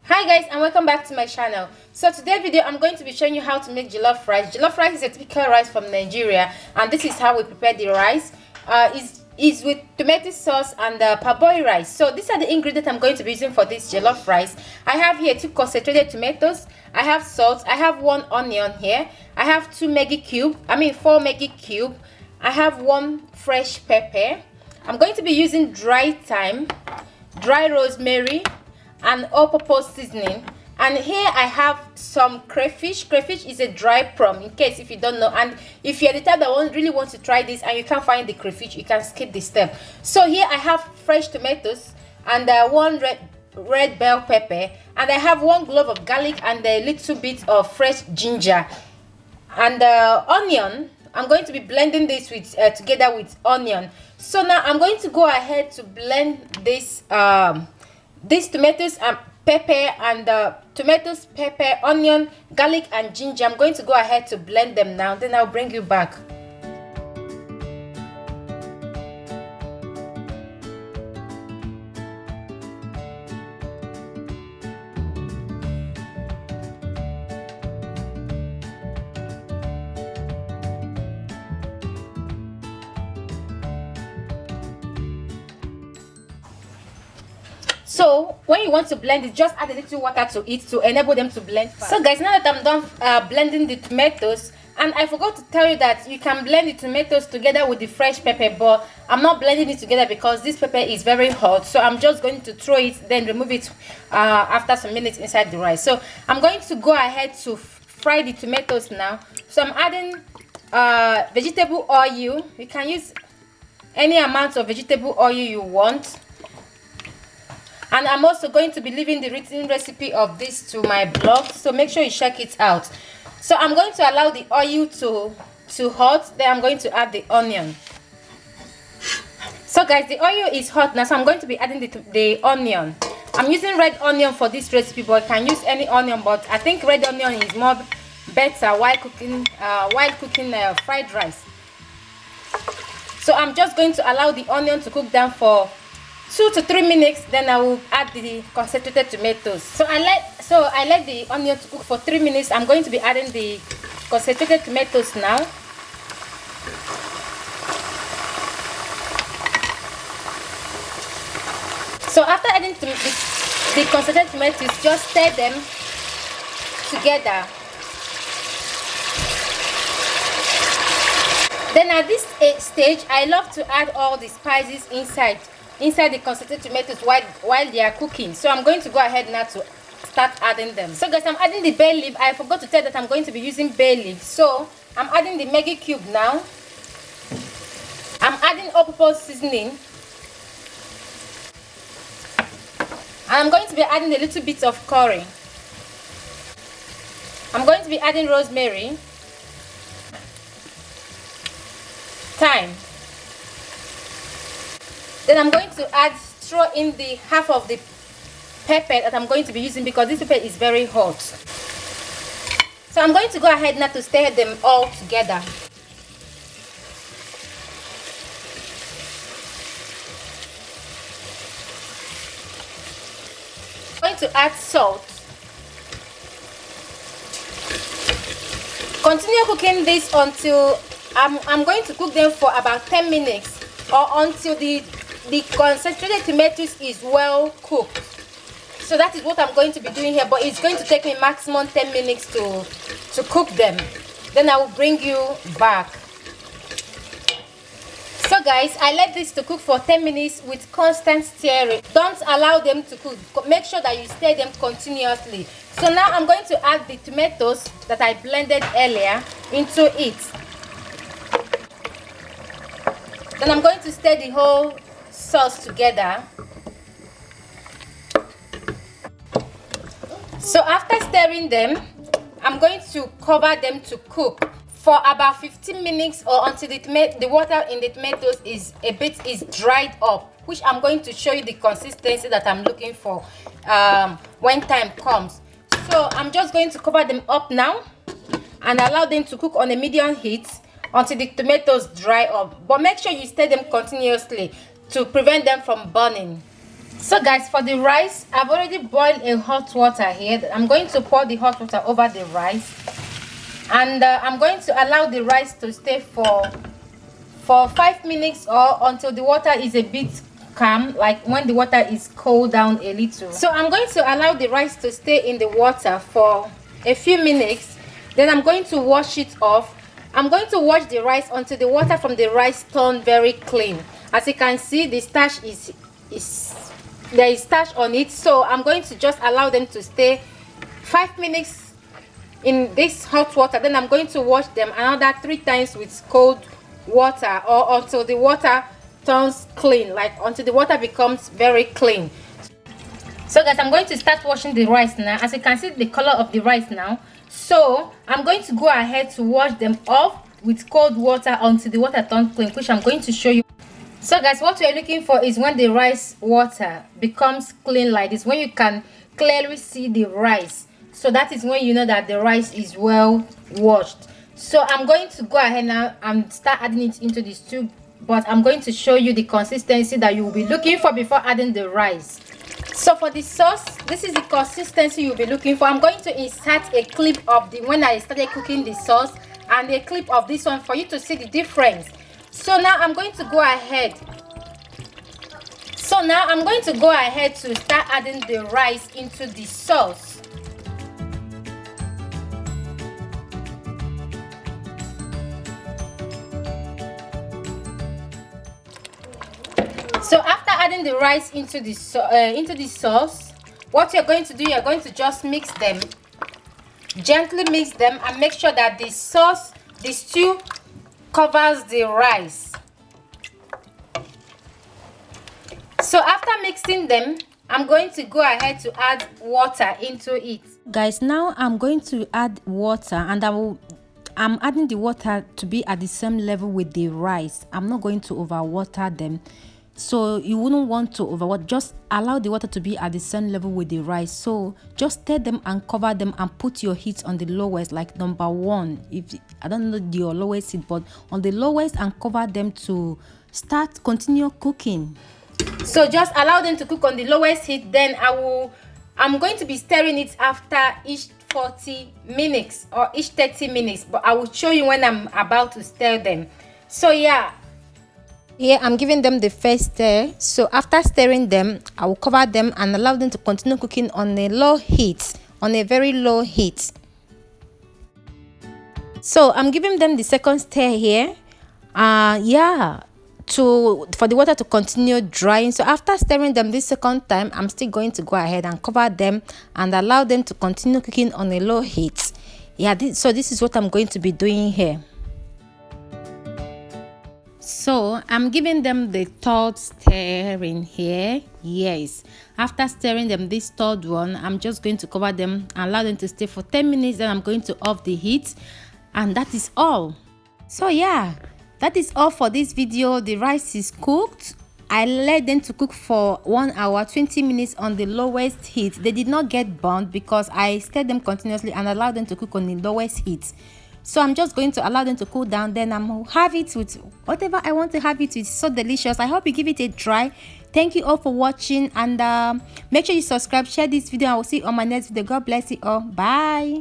Hi guys, and welcome back to my channel. So today's video I'm going to be showing you how to make jollof rice. Jollof rice is a typical rice from Nigeria, and this is how we prepare the rice. Is with tomato sauce and parboiled rice. So these are the ingredients I'm going to be using for this jollof rice. I have here 2 concentrated tomatoes, I have salt, I have 1 onion here, I have 4 Maggi cube, I have 1 fresh pepper. I'm going to be using dry thyme, dry rosemary, and all-purpose seasoning. And here I have some crayfish. Crayfish is a dry prawn, in case if you don't know, and if you're the type that really wants to try this and you can't find the crayfish, you can skip this step. So here I have fresh tomatoes and 1 red bell pepper, and I have 1 clove of garlic and a little bit of fresh ginger and onion. I'm going to be blending this with together with onion. So now I'm going to go ahead to blend this these tomatoes and pepper and tomatoes, pepper, onion, garlic, and ginger. I'm going to go ahead to blend them now, then I'll bring you back. So when you want to blend it, just add a little water to it to enable them to blend fast. So guys, now that I'm done blending the tomatoes, and I forgot to tell you that you can blend the tomatoes together with the fresh pepper, but I'm not blending it together because this pepper is very hot. So I'm just going to throw it, then remove it after some minutes inside the rice. So I'm going to go ahead to fry the tomatoes now. So I'm adding vegetable oil. You can use any amount of vegetable oil you want. And I'm also going to be leaving the written recipe of this to my blog, so make sure you check it out. So I'm going to allow the oil to hot, then I'm going to add the onion. So guys, the oil is hot now, so I'm going to be adding the onion. I'm using red onion for this recipe, but you can use any onion, but I think red onion is more better while cooking fried rice. So I'm just going to allow the onion to cook down for 2 to 3 minutes, then I will add the concentrated tomatoes. So I let the onion to cook for 3 minutes. I'm going to be adding the concentrated tomatoes now. So after adding the concentrated tomatoes, just stir them together. Then at this stage, I love to add all the spices inside the concentrated tomatoes while they are cooking. So I'm going to go ahead now to start adding them. So guys, I'm adding the bay leaf. I forgot to tell that I'm going to be using bay leaf. So I'm adding the Maggi cube now. I'm adding all-purpose seasoning, and I'm going to be adding a little bit of curry. I'm going to be adding rosemary, thyme. Then I'm going to throw in the half of the pepper that I'm going to be using because this pepper is very hot. So I'm going to go ahead now to stir them all together. I'm going to add salt. Continue cooking this until I'm going to cook them for about 10 minutes or until the concentrated tomatoes is well cooked. So that is what I'm going to be doing here, but it's going to take me maximum 10 minutes to cook them. Then I will bring you back. So guys, I let this to cook for 10 minutes with constant stirring. Don't allow them to cook. Make sure that you stir them continuously. So now I'm going to add the tomatoes that I blended earlier into it. Then I'm going to stir the whole sauce together. So after stirring them, I'm going to cover them to cook for about 15 minutes or until the water in the tomatoes is dried up, which I'm going to show you the consistency that I'm looking for when time comes. So I'm just going to cover them up now and allow them to cook on a medium heat until the tomatoes dry up, but make sure you stir them continuously to prevent them from burning. So guys, for the rice, I've already boiled a hot water here. I'm going to pour the hot water over the rice, and I'm going to allow the rice to stay for 5 minutes or until the water is a bit calm, like when the water is cooled down a little. So I'm going to allow the rice to stay in the water for a few minutes. Then I'm going to wash it off. I'm going to wash the rice until the water from the rice turn very clean. As you can see, the starch there is starch on it, so I'm going to just allow them to stay 5 minutes in this hot water. Then I'm going to wash them another 3 times with cold water, or until the water turns clean, like until the water becomes very clean. So guys, I'm going to start washing the rice now. As you can see the color of the rice now, so I'm going to go ahead to wash them off with cold water until the water turns clean, which I'm going to show you. So guys, what we're looking for is when the rice water becomes clean like this, when you can clearly see the rice. So that is when you know that the rice is well washed. So I'm going to go ahead now and start adding it into the stew, but I'm going to show you the consistency that you will be looking for before adding the rice. So for the sauce, this is the consistency you'll be looking for. I'm going to insert a clip of the when I started cooking the sauce and a clip of this one for you to see the difference. So now I'm going to go ahead. To start adding the rice into the sauce. So after adding the rice into the sauce, what you're going to do, you're going to just mix them, gently mix them, and make sure that the stew covers the rice. So after mixing them, I'm going to go ahead to add water into it. Guys, now I'm going to add water, and I'm adding the water to be at the same level with the rice. I'm not going to overwater them, so you wouldn't want to overwater. Just allow the water to be at the same level with the rice. So just stir them and cover them and put your heat on the lowest, like number 1. If I don't know your lowest heat, but on the lowest, and cover them to continue cooking. So just allow them to cook on the lowest heat. Then I'm going to be stirring it after each 40 minutes or each 30 minutes, but I will show you when I'm about to stir them. So yeah, here I'm giving them the first stir. So after stirring them, I will cover them and allow them to continue cooking on a low heat, on a very low heat. So I'm giving them the second stir here. For the water to continue drying. So after stirring them this second time, I'm still going to go ahead and cover them and allow them to continue cooking on a low heat. So this is what I'm going to be doing here. So I'm giving them the third stirring here. Yes, after stirring them this third one, I'm just going to cover them and allow them to stay for 10 minutes. Then I'm going to off the heat, and that is all. So yeah, that is all for this video. The rice is cooked. I let them to cook for 1 hour 20 minutes on the lowest heat. They did not get burnt because I stirred them continuously and allowed them to cook on the lowest heat. So I'm just going to allow them to cool down. Then I'm have it with whatever I want to have it with. So delicious. I hope you give it a try. Thank you all for watching, and make sure you subscribe, share this video. I will see you on my next video. God bless you all. Bye.